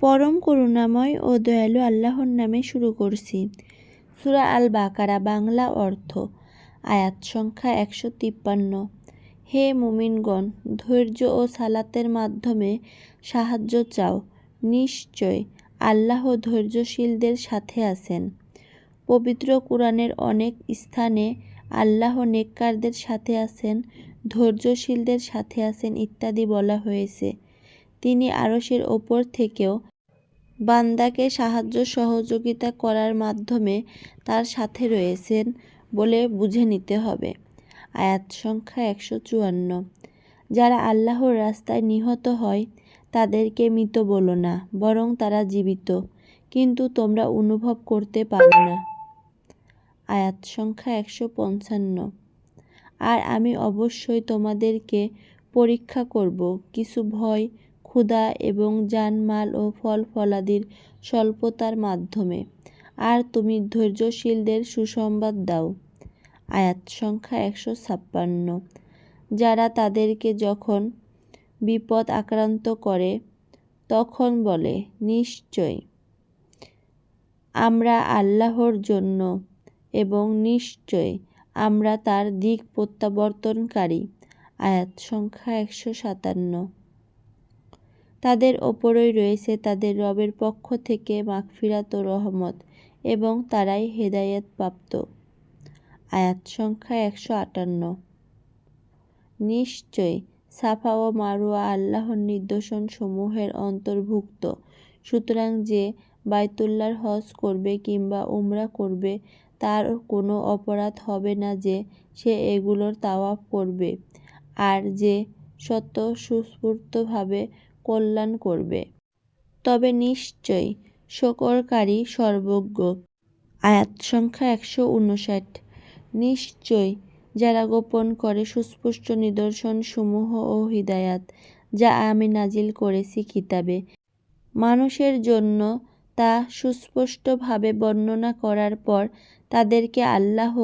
পরম করুণাময় ও দয়ালু আল্লাহর নামে শুরু করছি। সূরা আল বাকারা, বাংলা অর্থ। আয়াত সংখ্যা 153। হে মুমিনগণ, ধৈর্য ও সালাতের মাধ্যমে সাহায্য চাও। নিশ্চয় আল্লাহ ধৈর্যশীলদের সাথে আছেন। পবিত্র কুরআনের অনেক স্থানে আল্লাহ নেককারদের সাথে আছেন, ধৈর্যশীলদের সাথে আছেন ইত্যাদি বলা হয়েছে। তিনি আরশের ওপর থেকেও বান্দাকে সাহায্য সহযোগিতা করার মাধ্যমে তার সাথে রয়েছেন বলে বুঝে নিতে হবে। আয়াত সংখ্যা 154। যারা আল্লাহর রাস্তায় নিহত হয় তাদেরকে মৃত বলো না, বরং তারা জীবিত, কিন্তু তোমরা অনুভব করতে পারো না। আয়াত সংখ্যা 155। আর আমি অবশ্যই তোমাদেরকে পরীক্ষা করব কিছু ভয়, ক্ষুধা এবং জানমাল ও ফল ফলাদির স্বল্পতার মাধ্যমে, আর তুমি ধৈর্যশীলদের সুসংবাদ দাও। আয়াত সংখ্যা 156। যারা তাদেরকে যখন বিপদ আক্রান্ত করে তখন বলে, নিশ্চয় আমরা আল্লাহর জন্য এবং নিশ্চয় আমরা তার দিক প্রত্যাবর্তনকারী। আয়াত সংখ্যা 157। তাদের ওপরই রয়েছে তাদের রবের পক্ষ থেকে মাগফিরাত ও রহমত, এবং তারাই হেদায়েতপ্রাপ্ত। আয়াত সংখ্যা 158। নিশ্চয় সাফা ও মারওয়া আল্লাহর নিদর্শন সমূহের অন্তর্ভুক্ত, সুতরাং যে বাইতুল্লাহর হজ করবে কিংবা উমরা করবে তার কোনো অপরাধ হবে না যে সে এগুলোর তাওয়াফ করবে, আর যে স্বতঃস্ফূর্তভাবে কল্যাণ করবে, তবে নিশ্চয় শকরকারী সর্বজ্ঞ। আয়াত সংখ্যা 159। নিশ্চয় যারা গোপন করে সুস্পষ্ট নিদর্শন সমূহ ও হিদায়াত, যা আমি নাজিল করেছি কিতাবে, মানুষের জন্য তা সুস্পষ্টভাবে বর্ণনা করার পর তাদেরকে আল্লাহ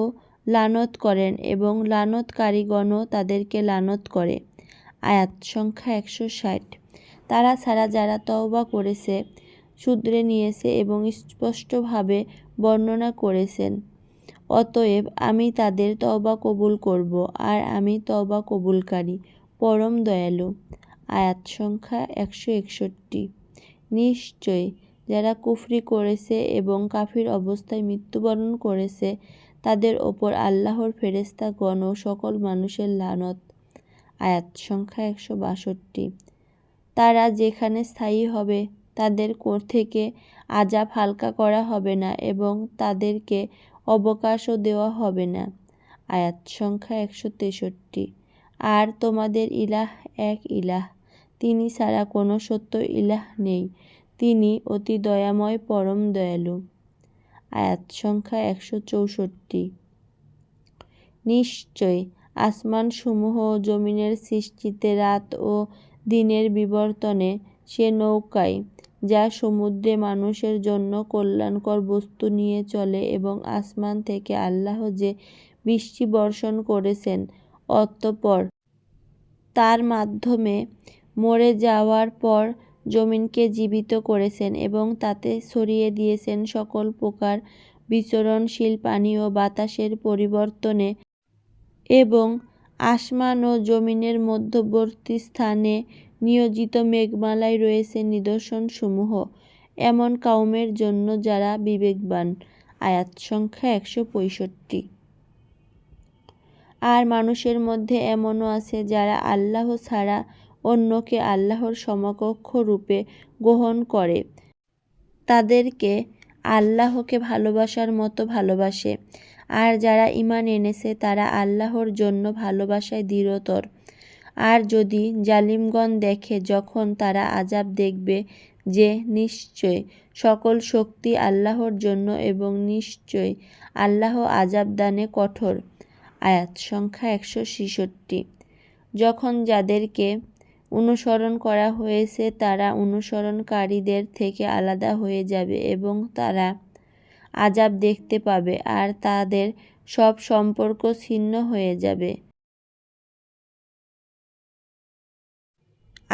লানত করেন এবং লানতকারীগণও তাদেরকে লানত করে। আয়াত সংখ্যা 160। তারা ছাড়া যারা তওবা করেছে, শুধরে নিয়েছে এবং স্পষ্টভাবে বর্ণনা করেছেন, অতএব আমি তাদের তওবা কবুল করব, আর আমি তওবা কবুলকারী, পরম দয়ালু। আয়াত সংখ্যা 161। নিশ্চয় যারা কুফরি করেছে এবং কাফির অবস্থায় মৃত্যুবরণ করেছে তাদের ওপর আল্লাহর ফেরেশতাগণ ও সকল মানুষের লানত। আয়াত সংখ্যা 162। তারা যেখানে স্থায়ী হবে তাদের থেকে আযাব হালকা করা হবে না এবং তাদেরকে অবকাশও দেওয়া হবে না। আয়াত সংখ্যা 163। আর তোমাদের ইলাহ এক ইলাহ, তিনি ছাড়া কোনো সত্য ইলাহ নেই, তিনি অতি দয়াময় পরম দয়ালু। আয়াত সংখ্যা 164। নিশ্চয় আসমানসমূহ ও জমিনের সৃষ্টিতে, রাত ও দিনের বিবর্তনে সে নৌকায় যা সমুদ্রে মানুষের জন্য কল্যাণকর বস্তু নিয়ে চলে, এবং আসমান থেকে আল্লাহ যে বৃষ্টি বর্ষণ করেছেন, অতঃপর তার মাধ্যমে মরে যাওয়ার পর জমিনকে জীবিত করেছেন এবং তাতে ছড়িয়ে দিয়েছেন সকল প্রকার বিচরণশীল পানি ও বাতাসের পরিবর্তনে, এবং আসমান ও জমিনের মধ্যবর্তী স্থানে নিয়োজিত মেঘমালায় রয়েছে নিদর্শনসমূহ এমন কওমের জন্য যারা বিবেকবান। আয়াত সংখ্যা 165। আর মানুষের মধ্যে এমনও আছে যারা আল্লাহ ছাড়া অন্যকে আল্লাহর সমকক্ষ রূপে গ্রহণ করে, তাদেরকে আল্লাহকে ভালোবাসার মতো ভালোবাসে। আর যারা ঈমান এনেছে তারা আল্লাহর জন্য ভালোবাসায় দৃঢ়তর। আর যদি জালিমগণ দেখে যখন তারা আযাব দেখবে যে নিশ্চয় সকল শক্তি আল্লাহর জন্য এবং নিশ্চয় আল্লাহ আযাব দানে কঠোর। আয়াত সংখ্যা 166। যখন যাদেরকে অনুসরণ করা হয়েছে তারা অনুসরণকারীদের থেকে আলাদা হয়ে যাবে এবং তারা আযাব দেখতে পাবে, আর তাদের সব সম্পর্ক ছিন্ন হয়ে যাবে।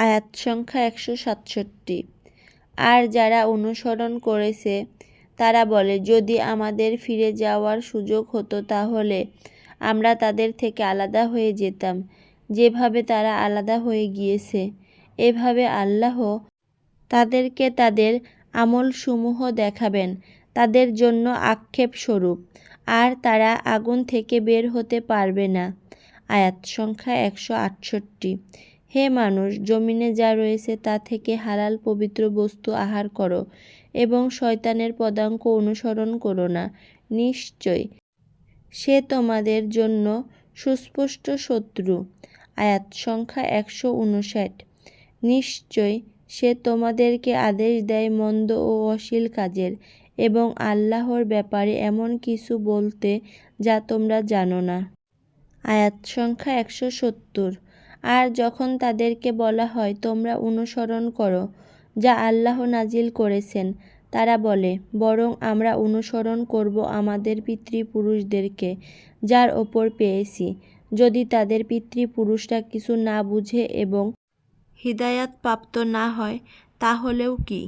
আয়াত সংখ্যা 167। আর যারা অনুসরণ করেছে তারা বলে, যদি আমাদের ফিরে যাওয়ার সুযোগ হতো তাহলে আমরা তাদের থেকে আলাদা হয়ে যেতাম, যেভাবে তারা আলাদা হয়ে গিয়েছে। এভাবে আল্লাহ তাদেরকে তাদের আমলসমূহ দেখাবেন তাদের জন্য আক্ষেপ স্বরূপ, আর তারা আগুন থেকে বের হতে পারবে না। আয়াত সংখ্যা 168। হে মানুষ, জমিনে যা রয়েছে তা থেকে হালাল পবিত্র বস্তু আহার করো এবং শয়তানের পদাঙ্ক অনুসরণ করো না। নিশ্চয় সে তোমাদের জন্য সুস্পষ্ট শত্রু। আয়াত সংখ্যা 159। নিশ্চয় সে তোমাদেরকে আদেশ দেয় মন্দ ও অশ্লীল কাজের এবং আল্লাহর ব্যাপারে এমন কিছু বলতে যা তোমরা জানো না। আয়াত সংখ্যা 170। আর যখন তাদেরকে বলা হয় তোমরা অনুসরণ করো যা আল্লাহ নাজিল করেছেন, তারা বলে, বরং আমরা অনুসরণ করব আমাদের পিতৃপুরুষদেরকে যার ওপর পেয়েছি। যদি তাদের পিতৃপুরুষরা কিছু না বুঝে এবং হিদায়াত প্রাপ্ত না হয় তাহলেও কি